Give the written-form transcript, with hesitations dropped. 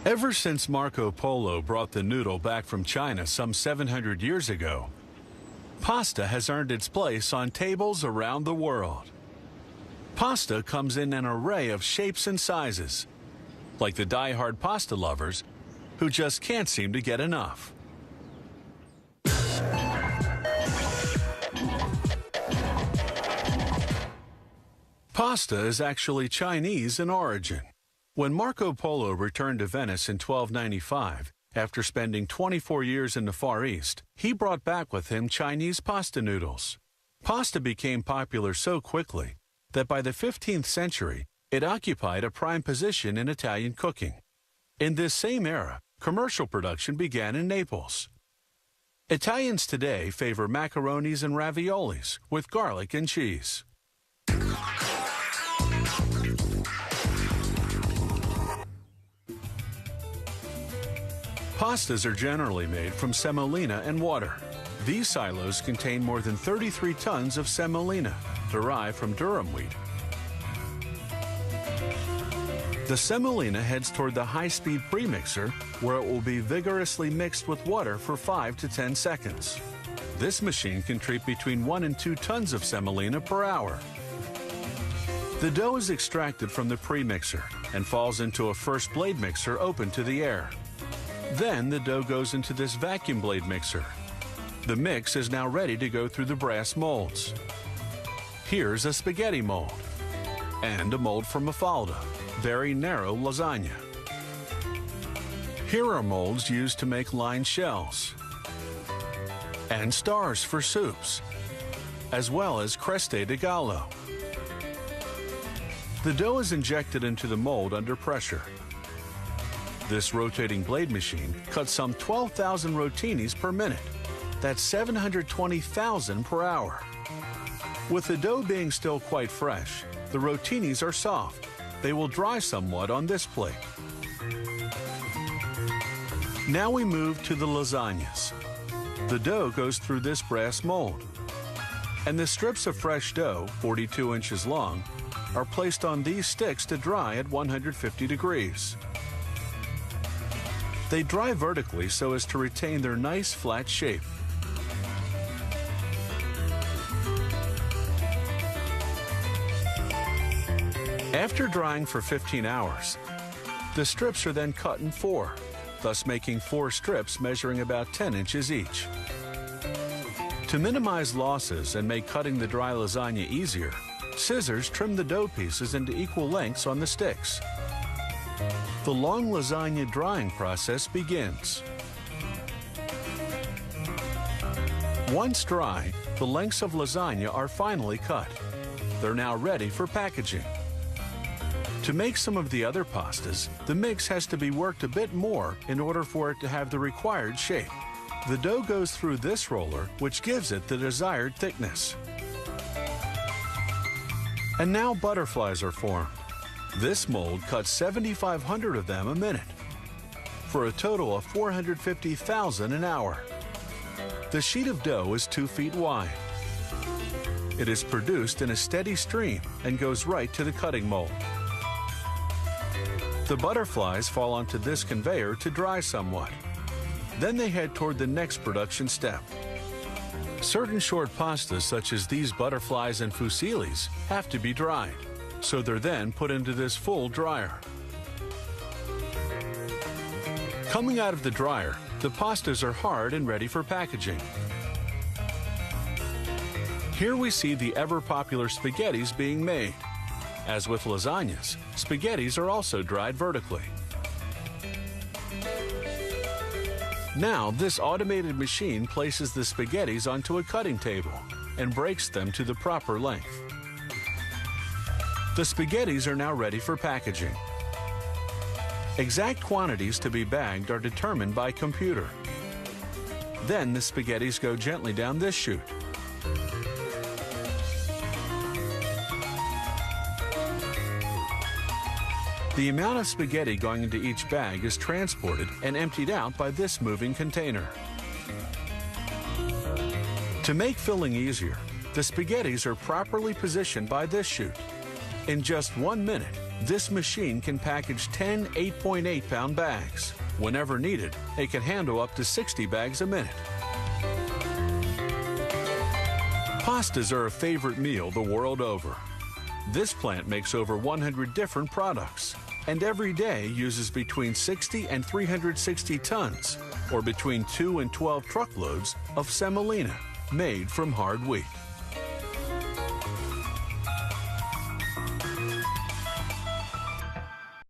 Ever since Marco Polo brought the noodle back from China some 700 years ago, pasta has earned its place on tables around the world. Pasta comes in an array of shapes and sizes, like the die-hard pasta lovers who just can't seem to get enough. Pasta is actually Chinese in origin. When Marco Polo returned to Venice in 1295, after spending 24 years in the Far East, he brought back with him Chinese pasta noodles. Pasta became popular so quickly that by the 15th century, it occupied a prime position in Italian cooking. In this same era, commercial production began in Naples. Italians today favor macaronis and raviolis with garlic and cheese. Pastas are generally made from semolina and water. These silos contain more than 33 tons of semolina, derived from durum wheat. The semolina heads toward the high-speed premixer, where it will be vigorously mixed with water for 5 to 10 seconds. This machine can treat between 1 and 2 tons of semolina per hour. The dough is extracted from the premixer and falls into a first blade mixer open to the air. Then the dough goes into this vacuum blade mixer. The mix is now ready to go through the brass molds. Here's a spaghetti mold and a mold for Mafalda, very narrow lasagna. Here are molds used to make lined shells and stars for soups, as well as creste de gallo. The dough is injected into the mold under pressure. This rotating blade machine cuts some 12,000 rotinis per minute. That's 720,000 per hour. With the dough being still quite fresh, the rotinis are soft. They will dry somewhat on this plate. Now we move to the lasagnas. The dough goes through this brass mold, and the strips of fresh dough, 42 inches long, are placed on these sticks to dry at 150 degrees. They dry vertically so as to retain their nice flat shape. After drying for 15 hours, the strips are then cut in 4, thus making 4 strips measuring about 10 inches each. To minimize losses and make cutting the dry lasagna easier, scissors trim the dough pieces into equal lengths on the sticks. The long lasagna drying process begins. Once dry, the lengths of lasagna are finally cut. They're now ready for packaging. To make some of the other pastas, the mix has to be worked a bit more in order for it to have the required shape. The dough goes through this roller, which gives it the desired thickness. And now butterflies are formed. This mold cuts 7,500 of them a minute, for a total of 450,000 an hour. The sheet of dough is 2 feet wide. It is produced in a steady stream and goes right to the cutting mold. The butterflies fall onto this conveyor to dry somewhat. Then they head toward the next production step. Certain short pastas, such as these butterflies and fusillis, have to be dried, so they're then put into this full dryer. Coming out of the dryer, the pastas are hard and ready for packaging. Here we see the ever-popular spaghettis being made. As with lasagnas, spaghettis are also dried vertically. Now, this automated machine places the spaghettis onto a cutting table and breaks them to the proper length. The spaghettis are now ready for packaging. Exact quantities to be bagged are determined by computer. Then the spaghettis go gently down this chute. The amount of spaghetti going into each bag is transported and emptied out by this moving container. To make filling easier, the spaghettis are properly positioned by this chute. In just 1 minute, This machine can package 10 8.8-pound bags. Whenever needed, it can handle up to 60 bags a minute. Pastas are a favorite meal the world over. This plant makes over 100 different products, and every day uses between 60 and 360 tons, or between 2 and 12 truckloads of semolina, made from hard wheat.